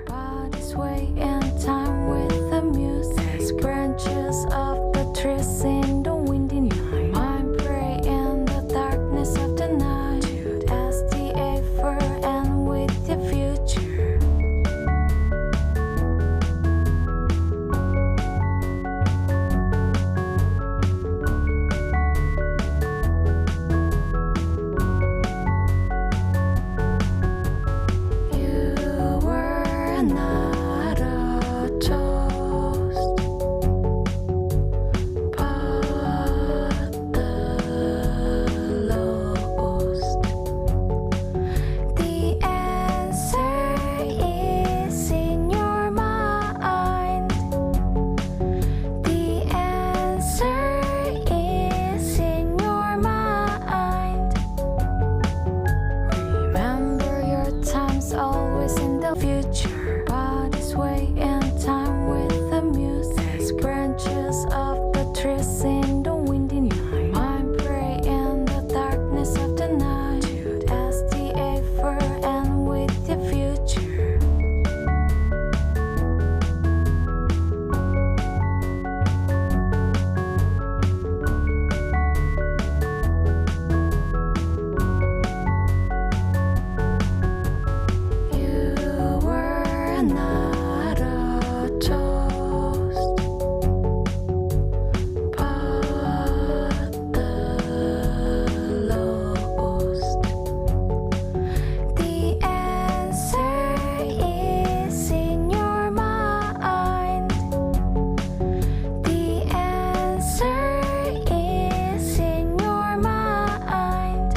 Bodies way in time with the music. Branches of the trees in the windy night. Mind pray in the darkness of the night. To ask the effort and with the future. You were not a toast, but the lost. The answer is in your mind. The answer is in your mind. Remember your time's always in the future. Bodies way in time with the music. Branches of the trees in the windy night. Mind pray in the darkness of the night. To ask the effort and with the future. You were not a toast, but the lost. The answer is in your mind. The answer is in your mind.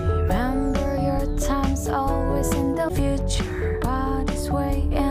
Remember your time's always in the future. Bodies way in